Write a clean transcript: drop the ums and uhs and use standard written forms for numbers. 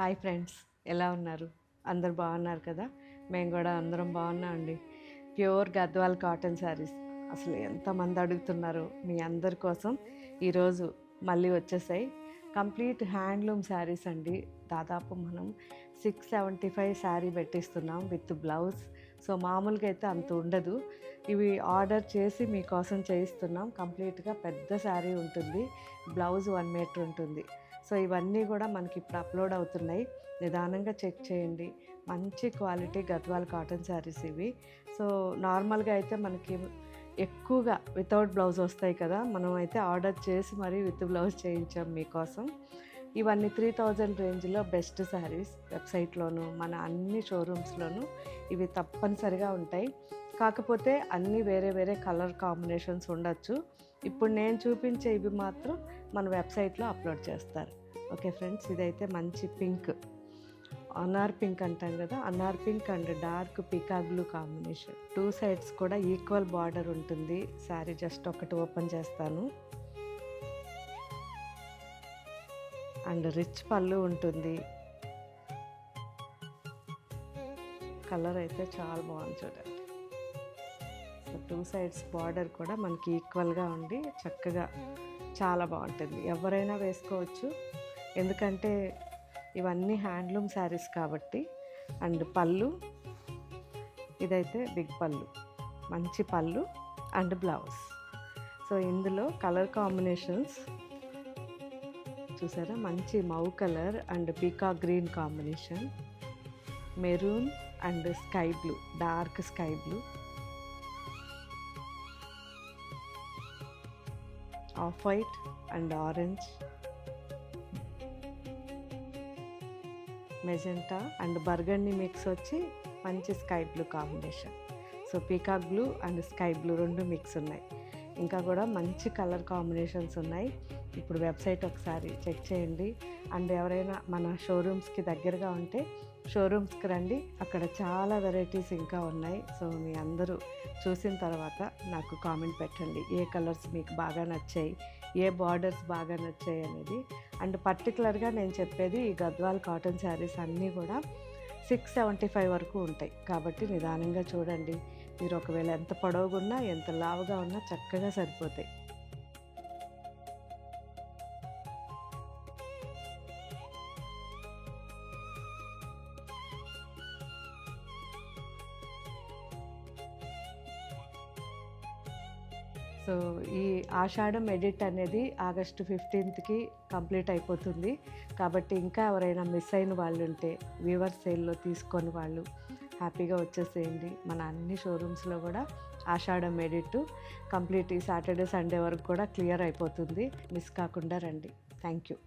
Hi friends, ఎలా ఉన్నారు? అందరు బాగున్నారు కదా? మేము కూడా అందరం బాగున్నామండి. ప్యూర్ గద్వాల్ కాటన్ శారీస్ అసలు ఎంతమంది అడుగుతున్నారు, మీ అందరి కోసం ఈరోజు మళ్ళీ వచ్చేసాయి. కంప్లీట్ హ్యాండ్లూమ్ శారీస్ అండి. దాదాపు మనం 675 శారీ పెట్టిస్తున్నాం విత్ బ్లౌజ్. సో మామూలుగా అయితే అంత ఉండదు. ఇవి ఆర్డర్ చేసి మీకోసం చేయిస్తున్నాం. కంప్లీట్గా పెద్ద శారీ ఉంటుంది, బ్లౌజ్ 1 మీటర్ ఉంటుంది. సో ఇవన్నీ కూడా మనకి ఇప్పుడు అప్లోడ్ అవుతున్నాయి. నిదానంగా చెక్ చేయండి. మంచి క్వాలిటీ గద్వాల్ కాటన్ శారీస్ ఇవి. సో నార్మల్గా అయితే మనకి ఎక్కువగా వితౌట్ బ్లౌజ్ వస్తాయి కదా, మనం అయితే ఆర్డర్ చేసి మరీ విత్ బ్లౌజ్ చేయించాం మీకోసం. ఇవన్నీ 3000 రేంజ్లో బెస్ట్ శారీస్. వెబ్సైట్లోను మన అన్ని షోరూమ్స్లోనూ ఇవి తప్పనిసరిగా ఉంటాయి. కాకపోతే అన్నీ వేరే వేరే కలర్ కాంబినేషన్స్ ఉండొచ్చు. ఇప్పుడు నేను చూపించే ఇవి మాత్రం మన వెబ్సైట్లో అప్లోడ్ చేస్తారు. ఓకే ఫ్రెండ్స్, ఇదైతే మంచి పింక్, అనార్ పింక్ అంటాం కదా, అనార్ pink and dark peacock blue combination. 2 sides కూడా ఈక్వల్ బార్డర్ ఉంటుంది. శారీ జస్ట్ ఒకటి ఓపెన్ చేస్తాను. అండ్ రిచ్ పళ్ళు ఉంటుంది. కలర్ అయితే చాలా బాగుంది చూడండి. సో 2 సైడ్స్ బార్డర్ కూడా మనకి ఈక్వల్గా ఉండి చక్కగా చాలా బాగుంటుంది. ఎవరైనా వేసుకోవచ్చు, ఎందుకంటే ఇవన్నీ హ్యాండ్లూమ్ శారీస్ కాబట్టి. అండ్ పళ్ళు, ఇదైతే బిగ్ పళ్ళు, మంచి పళ్ళు అండ్ బ్లౌజ్. సో ఇందులో కలర్ కాంబినేషన్స్ చూసారా, మంచి mauve colour and peacock green combination, maroon and sky blue, dark sky blue, off white and orange, magenta and burgundy mix వచ్చి మంచి sky blue combination. So peacock blue and sky blue 2 mix ఉన్నాయి. ఇంకా కూడా మంచి colour combinations ఉన్నాయి. ఇప్పుడు website ఒకసారి check చేయండి. అండ్ ఎవరైనా మన షోరూమ్స్కి దగ్గరగా ఉంటే షోరూమ్స్కి రండి, అక్కడ చాలా వెరైటీస్ ఇంకా ఉన్నాయి. సో మీ అందరూ చూసిన తర్వాత నాకు కామెంట్ పెట్టండి, ఏ కలర్స్ మీకు బాగా నచ్చాయి, ఏ బార్డర్స్ బాగా నచ్చాయి అనేది. అండ్ పర్టికులర్గా నేను చెప్పేది ఈ గద్వాల్ కాటన్ శారీస్ అన్నీ కూడా 675 వరకు ఉంటాయి. కాబట్టి నిదానంగా చూడండి. మీరు ఒకవేళ ఎంత పొడవుగున్నా ఎంత లావుగా ఉన్నా చక్కగా సరిపోతాయి. సో ఈ ఆషాఢం ఎడిట్ అనేది ఆగస్టు 15కి కంప్లీట్ అయిపోతుంది. కాబట్టి ఇంకా ఎవరైనా మిస్ అయిన వాళ్ళు ఉంటే వీవర్ సేల్లో తీసుకొని వాళ్ళు హ్యాపీగా వచ్చేసేయండి. మన అన్ని షోరూమ్స్లో కూడా ఆషాఢం ఎడిట్ కంప్లీట్ ఈ సాటర్డే సండే వరకు కూడా క్లియర్ అయిపోతుంది. మిస్ కాకుండా రండి. Thank you.